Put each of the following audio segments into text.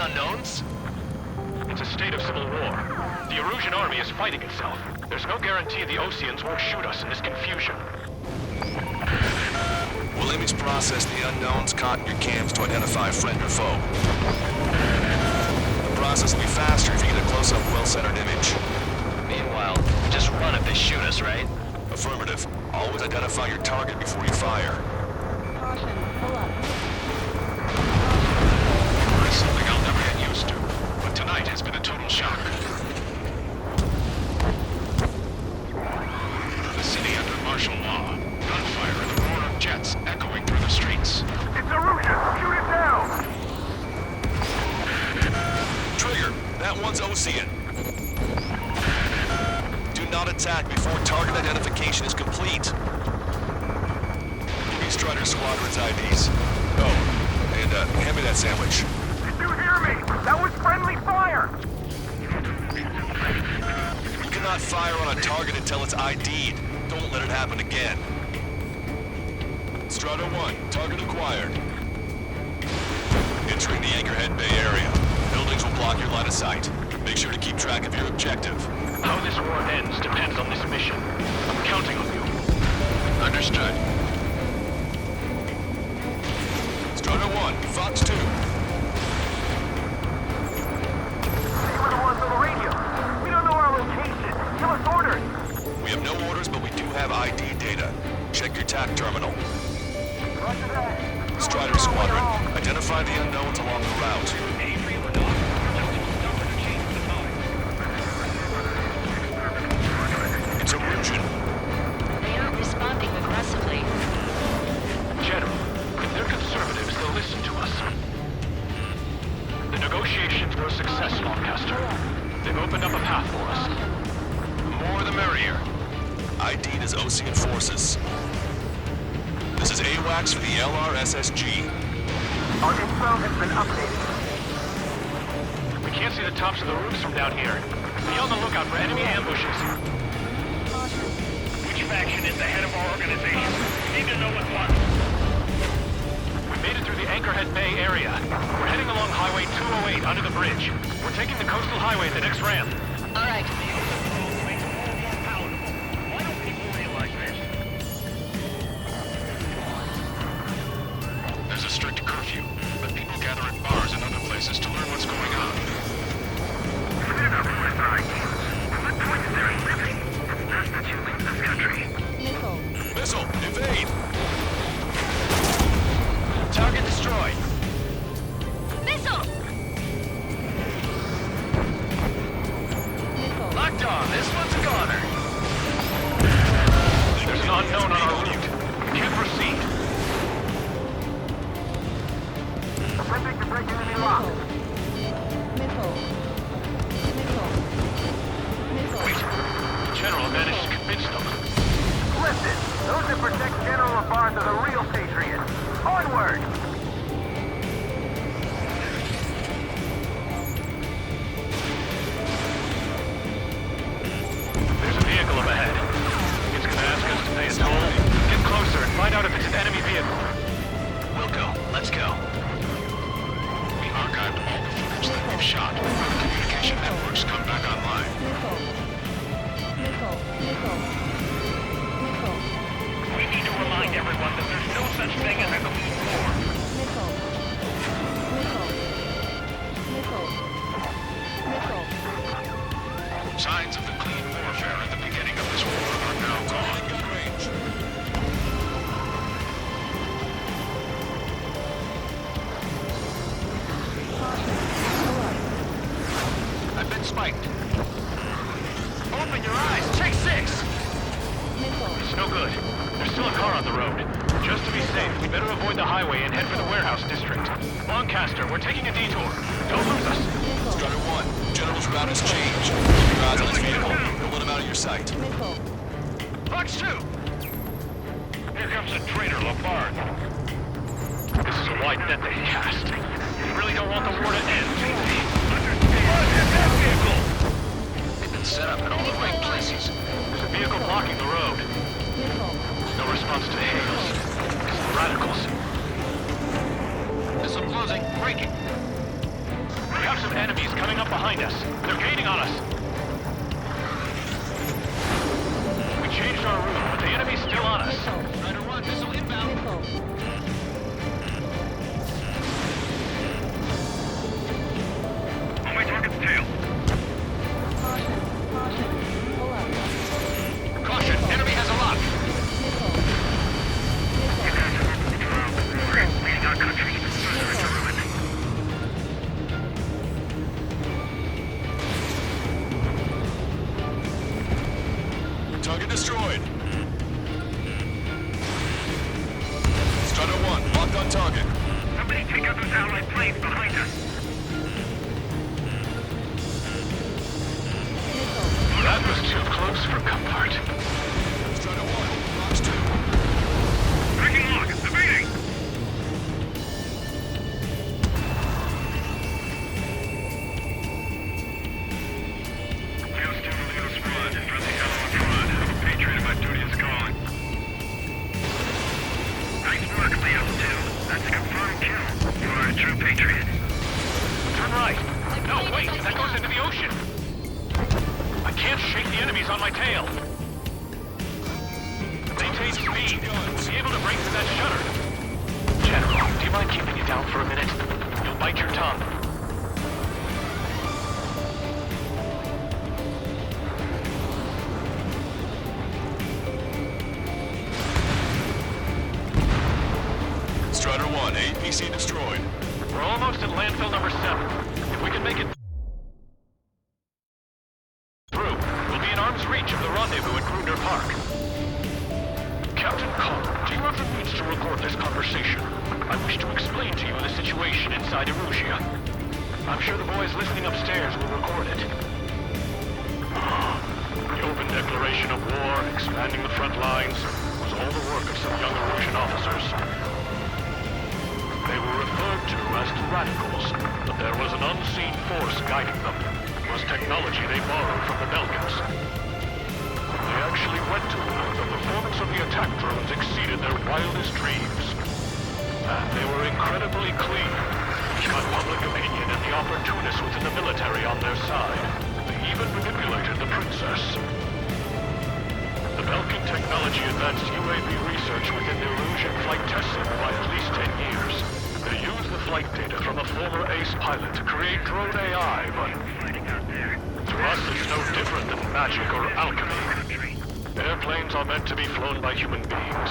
the unknowns? It's a state of civil war. The Erusian army is fighting itself. There's no guarantee the Oseans won't shoot us in this confusion. We'll image process the unknowns caught in your cams to identify friend or foe. The process will be faster if you get a close-up, well-centered image. Meanwhile, just run if they shoot us, right? Affirmative. Always identify your target before you fire. Caution, pull up. It's something I'll never get used to, but tonight has been a total shock. The city under martial law. Gunfire and the roar of jets echoing through the streets. It's Erusian! Shoot it down! Trigger, that one's Osean. Do not attack before target identification is complete. Give me Strider Squadron's IDs. Oh, and hand me that sandwich. Did you hear me? That was friendly fire! You cannot fire on a target until it's ID'd. Don't let it happen again. Strider 1, target acquired. Entering the Anchorhead Bay area. Buildings will block your line of sight. Make sure to keep track of your objective. How this war ends depends on this mission. I'm counting on you. Understood. Strider 1, Fox 2. You were the ones on the radio. We don't know our location. Give us orders. We have no orders, but we do have ID data. Check your TAC terminal. Roger that. Strider Squadron, identify the unknowns along the route. It's Erusian. They aren't responding aggressively. General, if they're conservatives, they'll listen to us. The negotiations were a success, Lancaster. They've opened up a path for us. The more the merrier. ID'd as Osean forces. This is AWACS for the LRSSG. Our info has been updated. We can't see the tops of the roofs from down here. Be on the lookout for enemy ambushes. Which faction is the head of our organization? Need to know at once. We made it through the Anchorhead Bay area. We're heading along Highway 208 under the bridge. We're taking the coastal highway at the next ramp. All right. Why don't people realize this? There's a strict curfew, but people gather at bars and other places to learn what's going on. Missile, evade! Target destroyed. Missile! Locked on. This one's a goner. There's an unknown on our route. We can't proceed. Attempting to break enemy lock. Wait. General managed to convince them. Listen, those that protect General Labarge are the real patriots. Onward! There's a vehicle up ahead. It's gonna ask us to pay a toll. Get closer and find out if it's an enemy vehicle. We'll go. Let's go. We archived all the footage that we've shot. Communication networks come back online. We need to remind everyone that there's no such thing as a clean war. Signs of the clean warfare at the beginning of this war are now gone. I've been spiked. Open your eyes. Check 6. It's no good. There's still a car on the road. Just to be safe, we better avoid the highway and head for the warehouse district. Lancaster, we're taking a detour. Don't lose us. Strider 1, General's route has changed. Keep your eyes on his vehicle. Don't let him out of your sight. Fox 2. Here comes a traitor, Labarge. This is a wide net that he cast. We really don't want the war to end, do we? That vehicle. They've been set up in all the right places. There's a vehicle blocking the road. No response to hails. It's the radicals. Missile closing. Breaking. waves of enemies coming up behind us. They're gaining on us. We changed our route, but the enemy's still on us. Rider 1, missile inbound. On my target's tail. Caution, enemy has a lock. Leading our country even further into ruin. Target destroyed. Strider 1, locked on target. Somebody take out those allied planes behind us. That was too close for comfort. Strider 1, Fox 2. Breaking lock, evading! Houston, Leo's front, friendly ammo in front. Patriot in my duty is gone. Nice work, Leo 2. That's a confirmed kill. You are a true patriot. Turn right. No, wait, that goes into the ocean. I can't shake the enemies on my tail. Maintain speed. We'll be able to break through that shutter. General, do you mind keeping it down for a minute? You'll bite your tongue. Strider 1, APC destroyed. We're almost at landfill number 7. If we can make it through, we'll be in arm's reach of the rendezvous at Gruner Park. Captain Connor, do you have the means to record this conversation? I wish to explain to you the situation inside Erusia. I'm sure the boys listening upstairs will record it. The open declaration of war, expanding the front lines, was all the work of some young Erusian officers. They were referred to as the radicals, but there was an unseen force guiding them. It was technology they borrowed from the Belkans. They actually went to war. The performance of the attack drones exceeded their wildest dreams. And they were incredibly clean, which got public opinion and the opportunists within the military on their side. They even manipulated the princess. The Belkan technology advanced UAV research within the Erusian Flight Test Center by at least 10 years. They used the flight data from a former ace pilot to create drone AI, but to us it's no different than magic or alchemy. Airplanes are meant to be flown by human beings.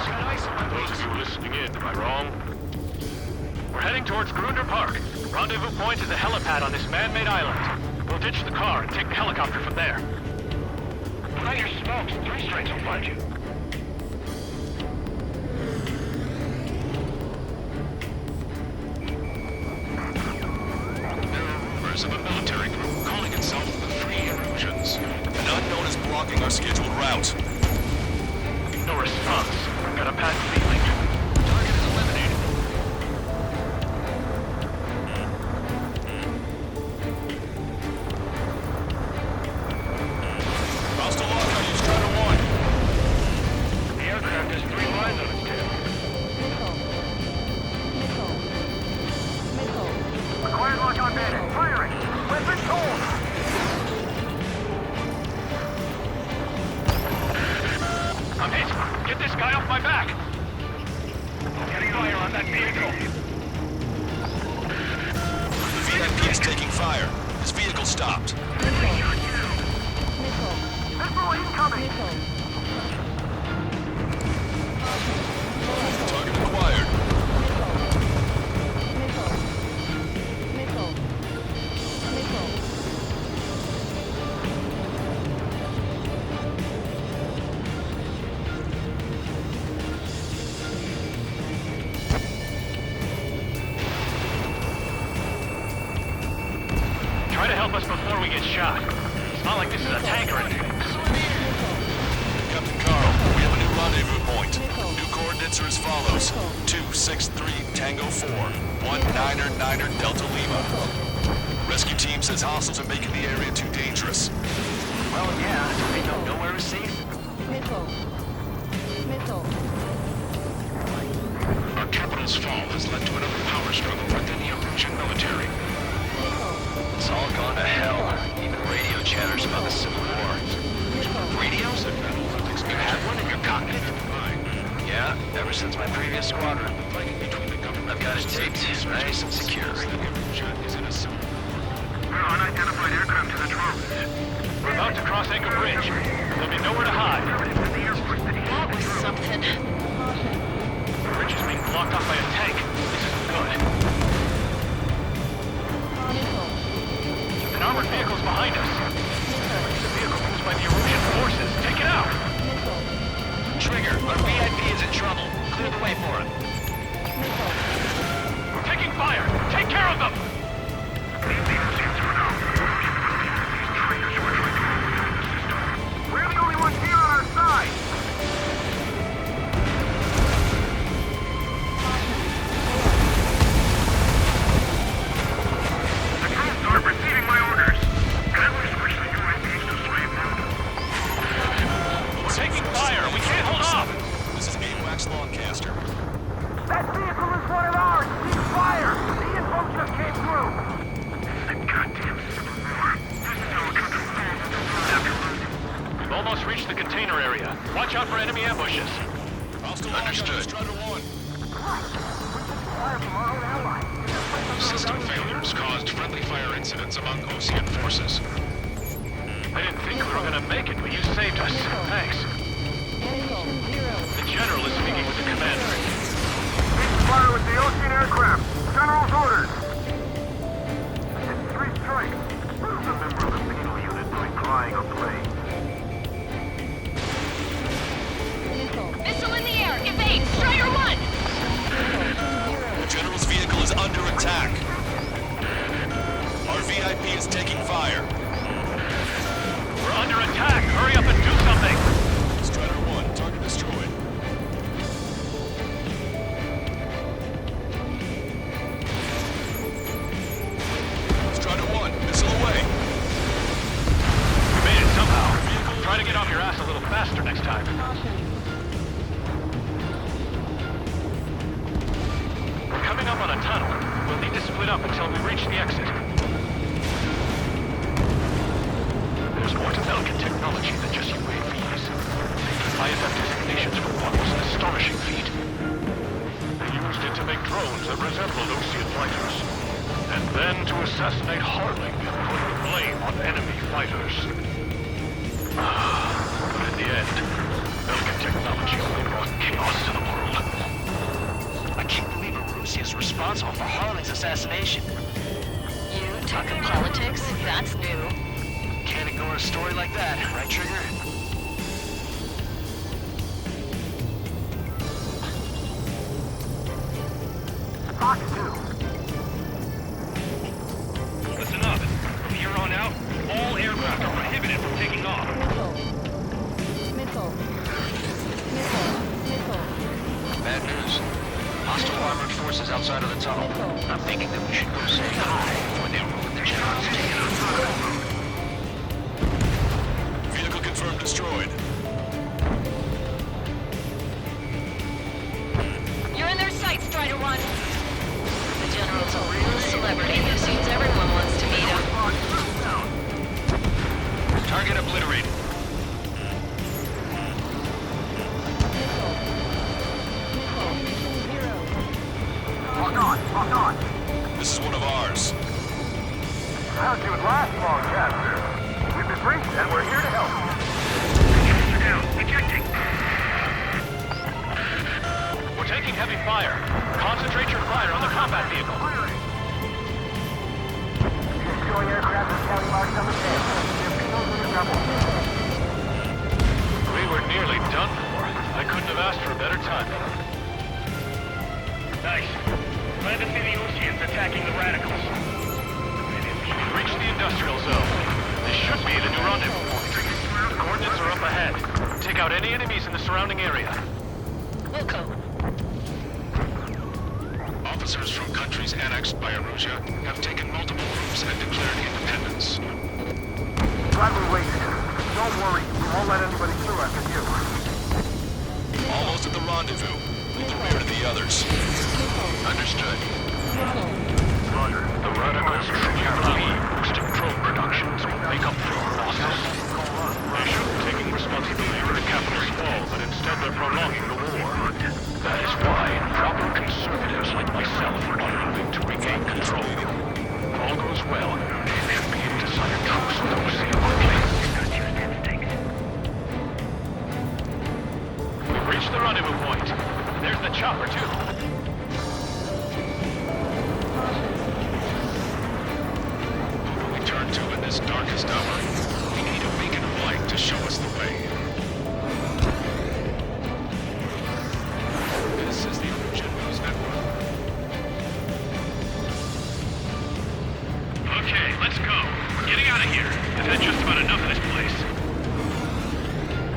Those of you listening in, am I wrong? We're heading towards Gruner Park. Rendezvous point is a helipad on this man-made island. We'll ditch the car and take the helicopter from there. Put out your smokes. 3 strikes will find you. Of a military group calling itself the Free Erusians. An unknown is blocking our scheduled route. No response. Got a bad feeling. Target is eliminated. Hostile lock on you, Strider 1. The aircraft has 3 lines on its tail. Acquired lock on bandit. Firing. Weapon pulled. I'm hit. Get this guy off my back. I'm getting fire on that vehicle. The VIP is taking fire. His vehicle stopped. Missile incoming. Target acquired. Try to help us before we get shot. It's not like this is a tank or anything. Captain Carl, we have a new rendezvous point. New coordinates are as follows. 263 Tango 4, 1999 Delta Lima. Rescue team says hostiles are making the area too dangerous. Well, yeah, they don't know where is safe. Our capital's fall has led to another power struggle within the Erusian military. pocket. Yeah, ever since my previous squadron. I've got it taped, nice and secure. Unidentified aircraft to the drone. We're about to cross Anchor Bridge. There'll be nowhere to hide. That was something. The bridge is being blocked off by a tank. This isn't good. An armored vehicle's behind us. The vehicle moves by the Erusian forces. Take it out! Trigger, our VIP is in trouble. Clear the way for him. We're taking fire! Take care of them! We're the only ones here on our side! The troops are receiving my orders. I wish the UAVs to slave them. We're taking fire! We can't hold off! This is AWACS Longcaster. That vehicle is one of ours! Cease fire! The info just came through! The goddamn civil war. This is how it comes We've almost reached the container area. Watch out for enemy ambushes. Understood. Strider 1. System failures caused friendly fire incidents among Ocean forces. I didn't think we were gonna make it, but you saved us. Thanks. The General is speaking with the commander. Fire with the Ocean aircraft. General's orders. It's 3 strikes. Who's a member of the penal unit doing crying or playing? Missile in the air! Evade! Strider 1! The General's vehicle is under attack. Our VIP is taking fire. We're under attack! Hurry up and do something! Strider 1, target destroyed. Strider 1, missile away. We made it somehow. Try to get off your ass a little faster next time. We're coming up on a tunnel. We'll need to split up until we reach the exit. There's more to Elkin technology than just UAVs. IFF designations for one was an astonishing feat. They used it to make drones that resembled Osean fighters. And then to assassinate Harling and put the blame on enemy fighters. But in the end, Elkin technology only brought chaos to the world. I can't believe Erusia's responsible for Harling's assassination. You talking politics? That's new. Can't ignore a story like that, right, Trigger? Fox 2. Listen up. From here on out, all aircraft are prohibited from taking off. Bad news. Hostile armored forces outside of the tunnel. I'm thinking that we should go say hi when they move the General's taken out. Vehicle confirmed destroyed. You're in their sights, Strider 1. The General's a real celebrity. It seems everyone wants to meet him. Target obliterated. Lock on. This is one of ours. How'd you last long, Caster? We've been briefed and we're here to help. Down. Ejecting. We're taking heavy fire. Concentrate your fire on the combat vehicle. Destroying aircraft and county marks on the tail. We were nearly done for. I couldn't have asked for a better timing. Nice. Glad to see the Oceans attacking the radicals. We've reached the industrial zone. This should be the new rendezvous point. Coordinates are up ahead. Take out any enemies in the surrounding area. Wilco. Officers from countries annexed by Erusia have taken multiple groups and declared independence. Glad we waited. Don't worry, we won't let anybody through after you. Almost at the rendezvous. Leave the rear to the others. Understood. Roger. The radicals truly boosted drone productions will make up for our losses. They should be taking responsibility for the capital's fall, but instead they're this darkest hour, we need a beacon of light to show us the way. This is the Origin News Network. Okay, let's go. We're getting out of here. I've had just about enough of this place.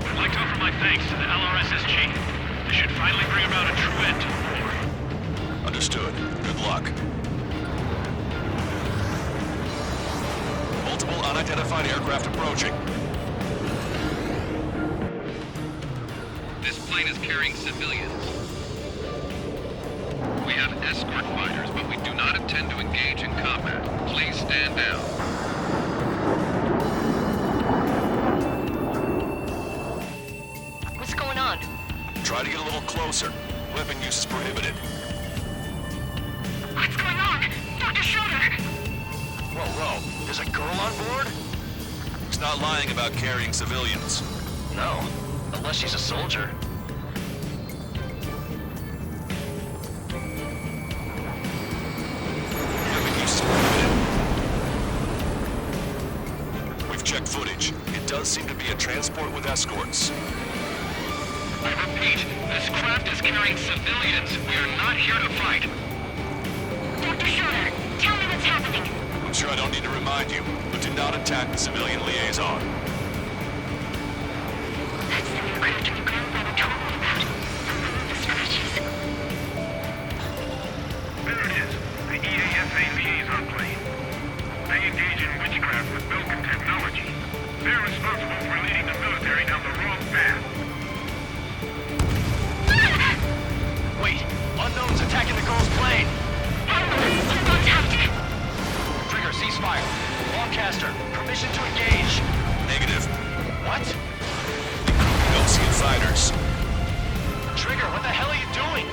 I'd like to offer my thanks to the LRSSG. This should finally bring about a true end to the war. Understood. Good luck. Multiple unidentified aircraft approaching. This plane is carrying civilians. We have escort fighters, but we do not intend to engage in combat. Please stand down. What's going on? Try to get a little closer. Weapon use is prohibited. What's going on? Dr. Schroeder! Whoa, there's a girl on board? He's not lying about carrying civilians. No, unless she's a soldier. Weapon use is prohibited. We've checked footage. It does seem to be a transport with escorts. I repeat, this craft is carrying civilians. We are not here to fight. Dr. Schroeder, tell me what's happening. I'm sure I don't need to remind you, but do not attack the civilian liaison. That's the aircraft your grandfather told me about. The scratches. There it is. The EASA liaison plane. They engage in witchcraft with Belkin technology. They're responsible for leading the military down the wrong path. Wait, unknown's attacking the girl's plane. Trigger, ceasefire. Broadcaster, permission to engage. Negative. What? Ocean fighters. Trigger, what the hell are you doing?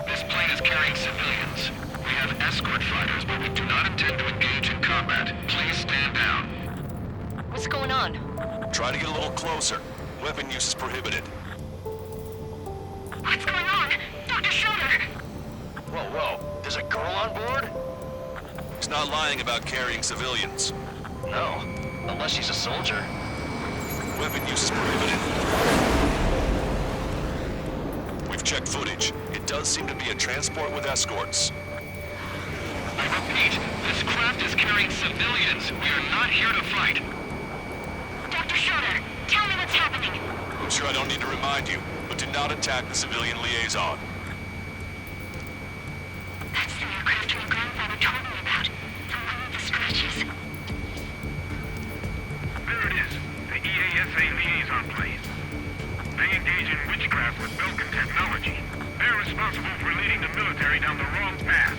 This plane is carrying civilians. We have escort fighters, but we do not intend to engage in combat. Please stand down. What's going on? Try to get a little closer. Weapon use is prohibited. What's going on? Dr. Schroeder! Whoa, there's a girl on board? He's not lying about carrying civilians. No, unless she's a soldier. Weapon use is prohibited. We've checked footage. It does seem to be a transport with escorts. I repeat, this craft is carrying civilians. We are not here to fight. Dr. Schroeder, tell me what's happening. I'm sure I don't need to remind you, but do not attack the civilian liaison. That's the aircraft your grandfather told me about. The one with the scratches. There it is. The EASA liaison plane. They engage in witchcraft with Belkin technology. They're responsible for leading the military down the wrong path.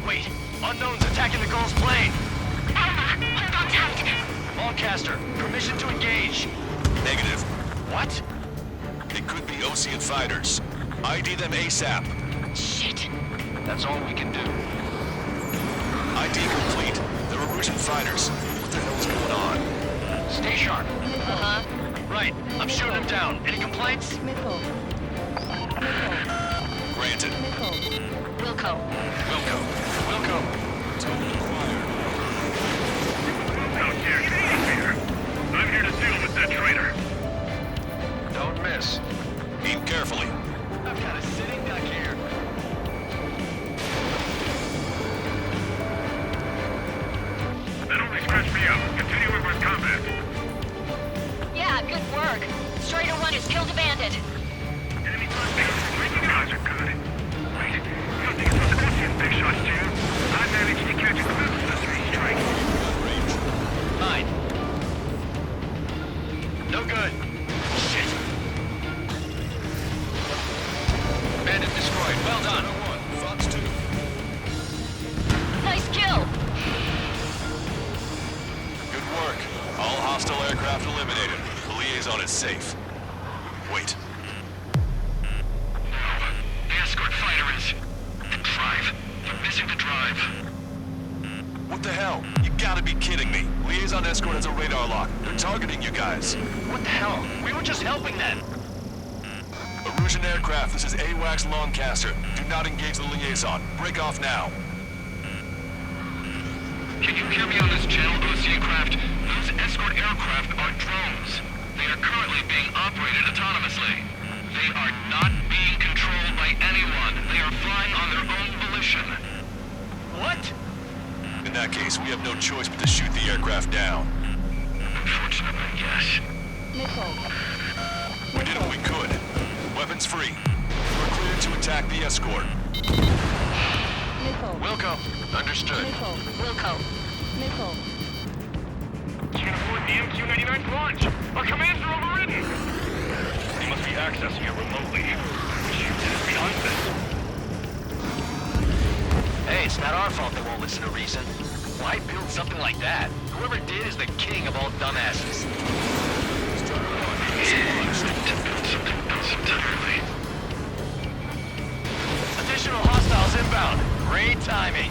Wait, unknown's attacking the girl's plane. Alma, hold on tight. Broadcaster, permission to engage. Negative. What? It could be Ocean fighters. ID them ASAP. Shit. That's all we can do. ID complete. They're Erusian fighters. What the hell is going on? Stay sharp. Uh-huh. Right, I'm shooting him down. Any complaints? Granted. Wilco. Wilco. Tone acquired. Out there, here. I'm here to deal with that traitor. Don't miss. Aim carefully. I've got a sitting duck here. That only scratched me up. Continuing with combat. Yeah, good work. Strider 1 has killed a bandit. Enemy contact. Making odds are good. Wait, something is Scorpion big shots too. I managed to catch a glimpse of the three strikes. Mine. No good. Shit. Bandit destroyed. Well done. Fox 2. Nice kill. Good work. All hostile aircraft eliminated. The liaison is safe. Wait. Losing the drive. What the hell? You gotta be kidding me. Liaison escort has a radar lock. They're targeting you guys. What the hell? We were just helping them. Erusian aircraft, this is AWACS Lancaster. Do not engage the liaison. Break off now. Can you hear me on this channel, OC craft? Those escort aircraft are drones. They are currently being operated autonomously. They are not being controlled by anyone. They are flying on their own volition. What? In that case, we have no choice but to shoot the aircraft down. Unfortunately, yes. We did what we could. Weapons free. We're cleared to attack the escort. Wilco. Understood. Wilco. Can't afford the MQ-99's launch. Our commands are overridden. They must be accessing it remotely. Shoot, it's beyond this. Hey, it's not our fault they won't listen to reason. Why build something like that? Whoever did is the king of all dumbasses. Something else entirely. Additional hostiles inbound. Great timing.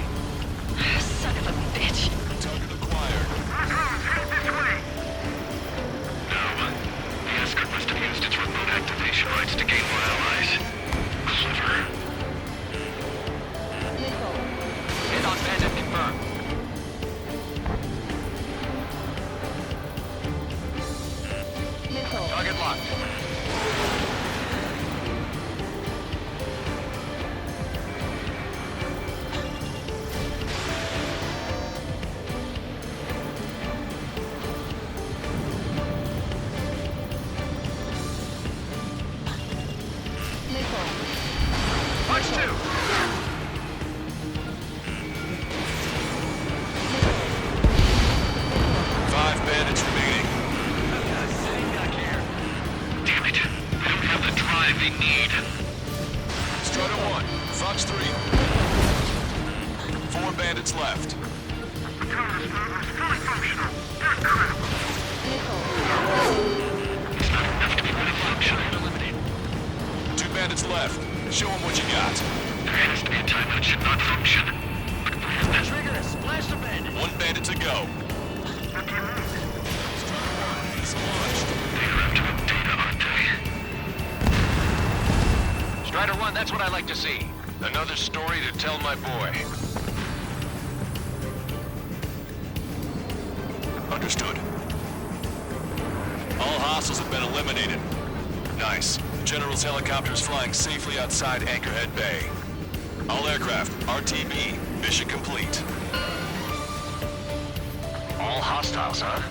Son of a bitch. Target acquired. No. The escort must have used its remote activation rights to gain more allies. Clever. Hit on bandit confirmed. Target locked. Punch two. Five bandits remaining. Damn it. They don't have the drive they need. Strider 1, Fox 3. 4 bandits left. It's not enough to be fully functional. Eliminated. 2 bandits left. Show them what you got. There has to be a time when it should not function. But where is that? Trigger, splash the bandit. 1 bandit to go. They're after data, aren't they? Strider 1, that's what I like to see. Another story to tell my boy. Understood. All hostiles have been eliminated. Nice. The General's helicopter is flying safely outside Anchorhead Bay. All aircraft, RTB, mission complete. All hostiles, huh?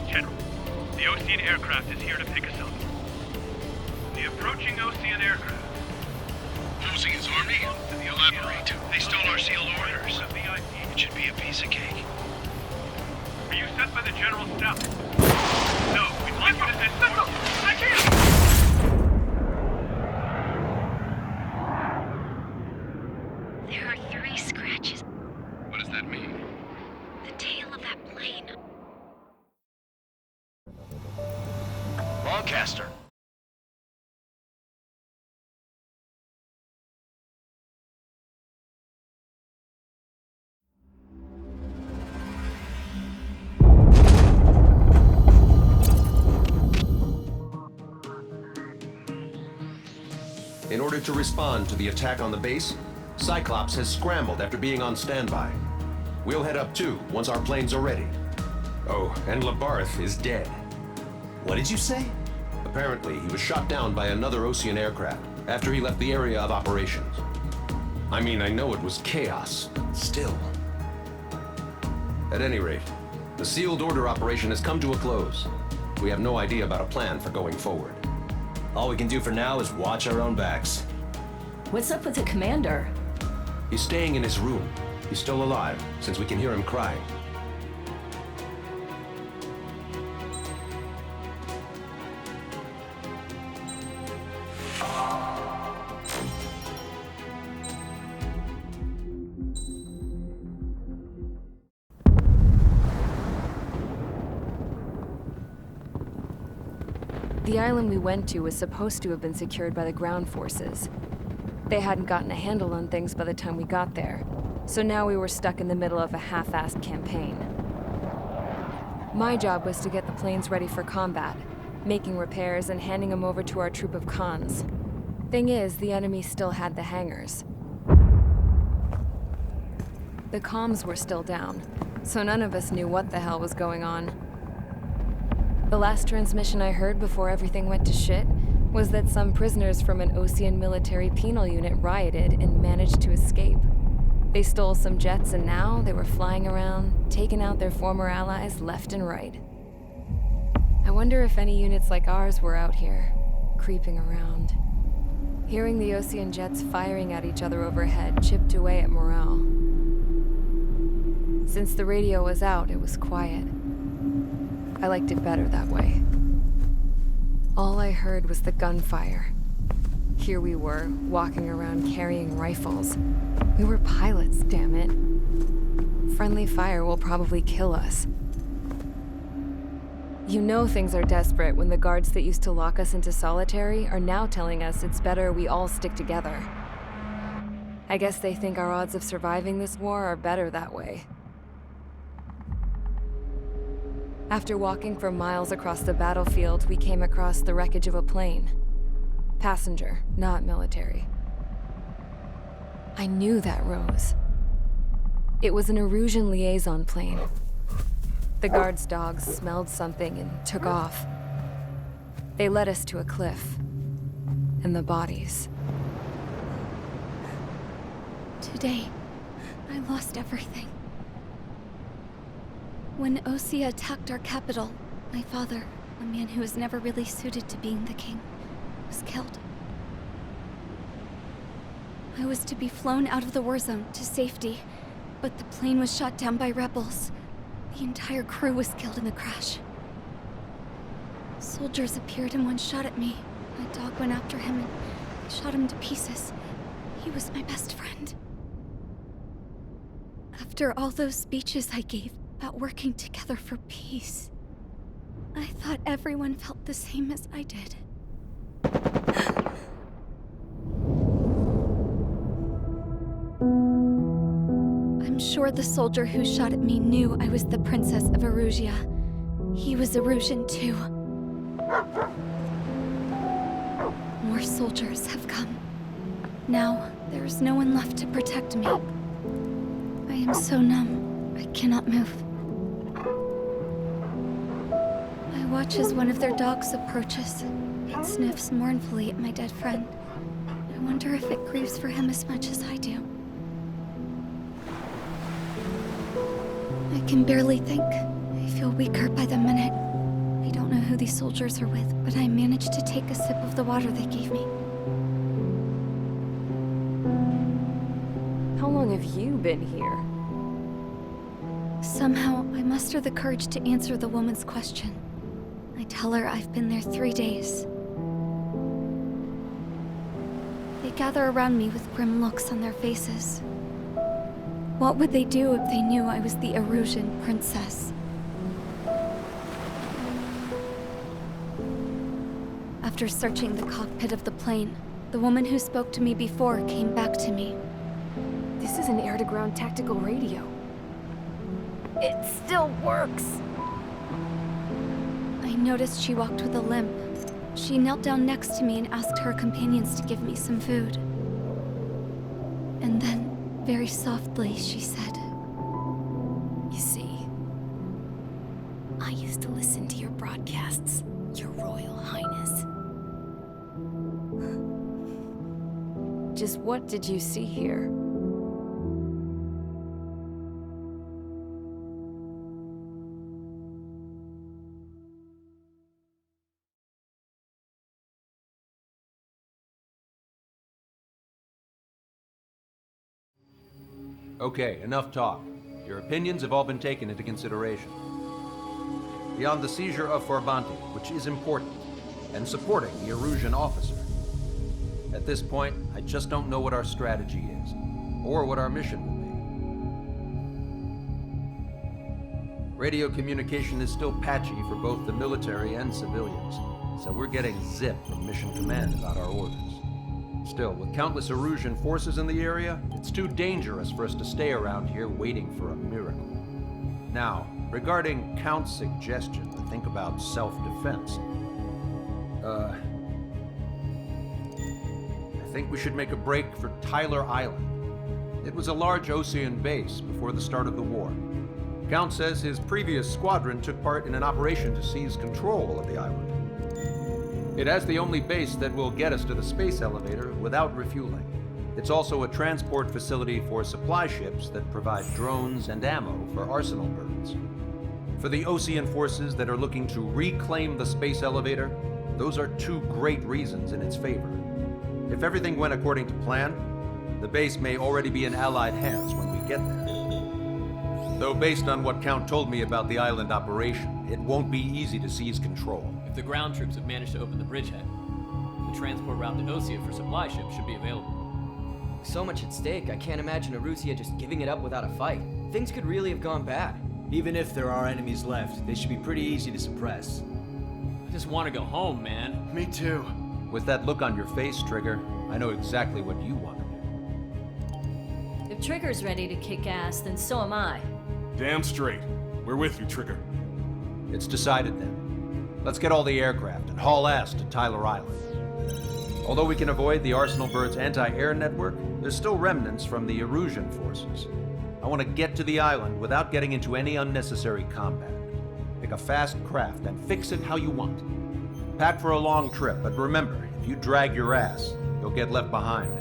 General, the Ocean aircraft is here to pick us up. The approaching Ocean aircraft. Losing his army? Elaborate. They stole our sealed orders. It should be a piece of cake. Are you sent by the General's staff? No, we'd like you to send... I can't! There are 3 scratches. What does that mean? The tail of that plane. Lancaster. In order to respond to the attack on the base, Cyclops has scrambled after being on standby. We'll head up too, once our planes are ready. Oh, and Labarth is dead. What did you say? Apparently, he was shot down by another Ocean aircraft after he left the area of operations. I mean, I know it was chaos, but still. At any rate, the sealed order operation has come to a close. We have no idea about a plan for going forward. All we can do for now is watch our own backs. What's up with the commander? He's staying in his room. He's still alive, since we can hear him crying. The island we went to was supposed to have been secured by the ground forces. They hadn't gotten a handle on things by the time we got there, so now we were stuck in the middle of a half-assed campaign. My job was to get the planes ready for combat, making repairs and handing them over to our troop of cons. Thing is, the enemy still had the hangars. The comms were still down, so none of us knew what the hell was going on. The last transmission I heard before everything went to shit was that some prisoners from an Osean military penal unit rioted and managed to escape. They stole some jets and now they were flying around, taking out their former allies left and right. I wonder if any units like ours were out here, creeping around. Hearing the Osean jets firing at each other overhead chipped away at morale. Since the radio was out, it was quiet. I liked it better that way. All I heard was the gunfire. Here we were, walking around carrying rifles. We were pilots, damn it. Friendly fire will probably kill us. You know things are desperate when the guards that used to lock us into solitary are now telling us it's better we all stick together. I guess they think our odds of surviving this war are better that way. After walking for miles across the battlefield, we came across the wreckage of a plane. Passenger, not military. I knew that rose. It was an Erusian liaison plane. The guards' dogs smelled something and took off. They led us to a cliff. And the bodies. Today, I lost everything. When Osea attacked our capital, my father, a man who was never really suited to being the king, was killed. I was to be flown out of the war zone to safety, but the plane was shot down by rebels. The entire crew was killed in the crash. Soldiers appeared and one shot at me. My dog went after him and shot him to pieces. He was my best friend. After all those speeches I gave about working together for peace, I thought everyone felt the same as I did. I'm sure the soldier who shot at me knew I was the Princess of Erusia. He was Erusian too. More soldiers have come. Now, there is no one left to protect me. I am so numb, I cannot move. I watch as one of their dogs approaches. It sniffs mournfully at my dead friend. I wonder if it grieves for him as much as I do. I can barely think. I feel weaker by the minute. I don't know who these soldiers are with, but I managed to take a sip of the water they gave me. How long have you been here? Somehow, I muster the courage to answer the woman's question. I tell her I've been there 3 days. They gather around me with grim looks on their faces. What would they do if they knew I was the Erusian princess? After searching the cockpit of the plane, the woman who spoke to me before came back to me. This is an air-to-ground tactical radio. It still works! I noticed she walked with a limp. She knelt down next to me and asked her companions to give me some food. And then, very softly, she said, You see, I used to listen to your broadcasts, Your Royal Highness. Just what did you see here? Okay, enough talk. Your opinions have all been taken into consideration. Beyond the seizure of Forbanti, which is important, and supporting the Erusian officer. At this point, I just don't know what our strategy is, or what our mission will be. Radio communication is still patchy for both the military and civilians. so we're getting zip from Mission Command about our orders. Still, with countless Erusian forces in the area, it's too dangerous for us to stay around here waiting for a miracle. Now, regarding Count's suggestion to think about self-defense, I think we should make a break for Tyler Island. It was a large Osean base before the start of the war. Count says his previous squadron took part in an operation to seize control of the island. It has the only base that will get us to the space elevator without refueling. It's also a transport facility for supply ships that provide drones and ammo for arsenal birds. For the Osean forces that are looking to reclaim the space elevator, those are two great reasons in its favor. If everything went according to plan, the base may already be in Allied hands when we get there. Though based on what Count told me about the island operation, it won't be easy to seize control. If the ground troops have managed to open the bridgehead, the transport route to Osea for supply ships should be available. So much at stake, I can't imagine Erusia just giving it up without a fight. Things could really have gone bad. Even if there are enemies left, they should be pretty easy to suppress. I just want to go home, man. Me too. With that look on your face, Trigger, I know exactly what you want to do. If Trigger's ready to kick ass, then so am I. Damn straight. We're with you, Trigger. It's decided then. Let's get all the aircraft and haul ass to Tyler Island. Although we can avoid the Arsenal Bird's anti-air network, there's still remnants from the Erusian forces. I want to get to the island without getting into any unnecessary combat. Pick a fast craft and fix it how you want. Pack for a long trip, but remember, if you drag your ass, you'll get left behind.